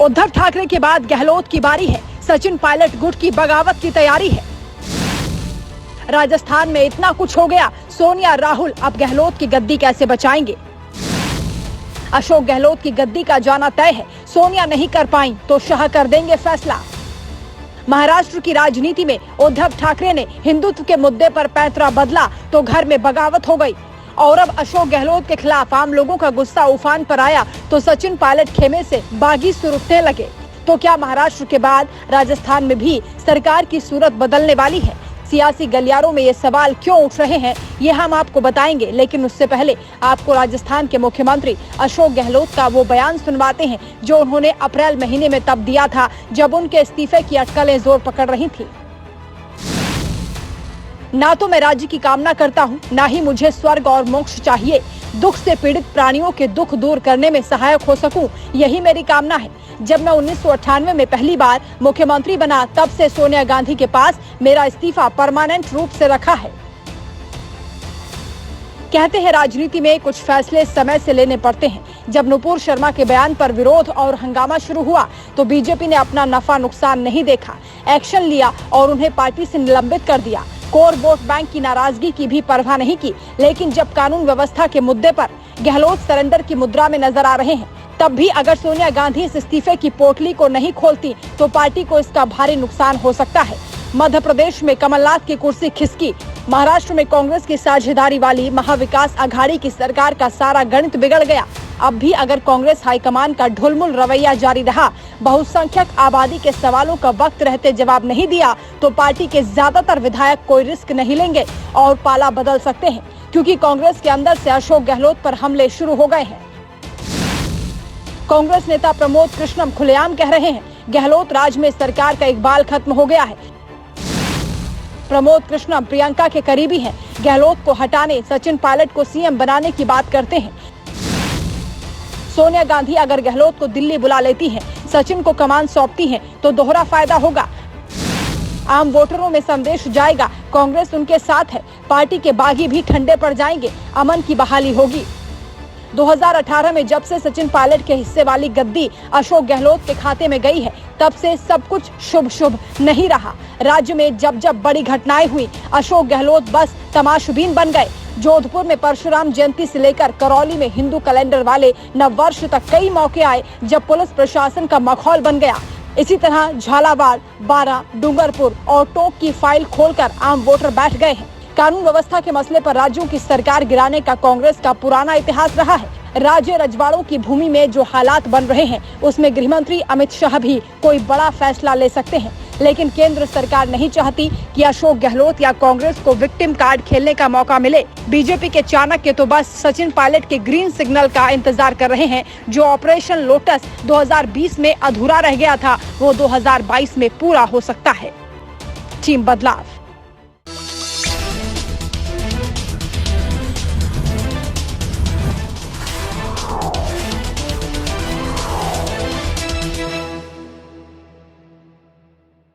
उद्धव ठाकरे के बाद गहलोत की बारी है। सचिन पायलट गुट की बगावत की तैयारी है। राजस्थान में इतना कुछ हो गया, सोनिया राहुल अब गहलोत की गद्दी कैसे बचाएंगे? अशोक गहलोत की गद्दी का जाना तय है। सोनिया नहीं कर पाई तो शाह कर देंगे फैसला। महाराष्ट्र की राजनीति में उद्धव ठाकरे ने हिंदुत्व के मुद्दे पर पैंतरा बदला तो घर में बगावत हो गई और अब अशोक गहलोत के खिलाफ आम लोगों का गुस्सा उफान पर आया तो सचिन पायलट खेमे से बागी सुरुकने लगे। तो क्या महाराष्ट्र के बाद राजस्थान में भी सरकार की सूरत बदलने वाली है? सियासी गलियारों में ये सवाल क्यों उठ रहे हैं, ये हम आपको बताएंगे, लेकिन उससे पहले आपको राजस्थान के मुख्यमंत्री अशोक गहलोत का वो बयान सुनवाते हैं जो उन्होंने अप्रैल महीने में तब दिया था जब उनके इस्तीफे की अटकलें जोर पकड़ रही थी। ना तो मैं राज्य की कामना करता हूँ, ना ही मुझे स्वर्ग और मोक्ष चाहिए। दुख से पीड़ित प्राणियों के दुख दूर करने में सहायक हो सकूं, यही मेरी कामना है। जब मैं 1998 में पहली बार मुख्यमंत्री बना तब से सोनिया गांधी के पास मेरा इस्तीफा परमानेंट रूप से रखा है। कहते हैं राजनीति में कुछ फैसले समय से लेने पड़ते हैं। जब नुपुर शर्मा के बयान पर विरोध और हंगामा शुरू हुआ तो बीजेपी ने अपना नफा नुकसान नहीं देखा, एक्शन लिया और उन्हें पार्टी से निलंबित कर दिया। कोर वोट बैंक की नाराजगी की भी परवाह नहीं की, लेकिन जब कानून व्यवस्था के मुद्दे पर गहलोत सरेंडर की मुद्रा में नजर आ रहे हैं, तब भी अगर सोनिया गांधी इस इस्तीफे की पोटली को नहीं खोलती तो पार्टी को इसका भारी नुकसान हो सकता है। मध्य प्रदेश में कमलनाथ की कुर्सी खिसकी, महाराष्ट्र में कांग्रेस की साझेदारी वाली महाविकास आघाड़ी की सरकार का सारा गणित बिगड़ गया। अब भी अगर कांग्रेस हाईकमान का ढुलमुल रवैया जारी रहा, बहुसंख्यक आबादी के सवालों का वक्त रहते जवाब नहीं दिया, तो पार्टी के ज्यादातर विधायक कोई रिस्क नहीं लेंगे और पाला बदल सकते हैं, क्योंकि कांग्रेस के अंदर से अशोक गहलोत पर हमले शुरू हो गए हैं। कांग्रेस नेता प्रमोद कृष्णम खुलेआम कह रहे हैं, गहलोत राज में सरकार का इकबाल खत्म हो गया है। प्रमोद कृष्णम प्रियंका के करीबी हैं, गहलोत को हटाने, सचिन पायलट को सीएम बनाने की बात करते हैं। सोनिया गांधी अगर गहलोत को दिल्ली बुला लेती हैं, सचिन को कमान सौंपती हैं, तो दोहरा फायदा होगा। आम वोटरों में संदेश जाएगा, कांग्रेस उनके साथ है, पार्टी के बागी भी ठंडे पड़ जाएंगे, अमन की बहाली होगी। 2018 में जब से सचिन पायलट के हिस्से वाली गद्दी अशोक गहलोत के खाते में गई है, तब से सब कुछ शुभ शुभ नहीं रहा। राज्य में जब जब बड़ी घटनाएं हुई, अशोक गहलोत बस तमाशबीन बन गए। जोधपुर में परशुराम जयंती से लेकर करौली में हिंदू कैलेंडर वाले नववर्ष तक कई मौके आए जब पुलिस प्रशासन का माहौल बन गया। इसी तरह झालावाड़, बारा, डूंगरपुर और टोंक की फाइल खोलकर आम वोटर बैठ गए हैं। कानून व्यवस्था के मसले पर राज्यों की सरकार गिराने का कांग्रेस का पुराना इतिहास रहा है। राज्य रजवाड़ों की भूमि में जो हालात बन रहे हैं, उसमें गृह मंत्री अमित शाह भी कोई बड़ा फैसला ले सकते हैं, लेकिन केंद्र सरकार नहीं चाहती कि अशोक गहलोत या कांग्रेस को विक्टिम कार्ड खेलने का मौका मिले। बीजेपी के चाणक्य तो बस सचिन पायलट के ग्रीन सिग्नल का इंतजार कर रहे हैं। जो ऑपरेशन लोटस 2020 में अधूरा रह गया था, वो 2022 में पूरा हो सकता है। टीम बदलाव।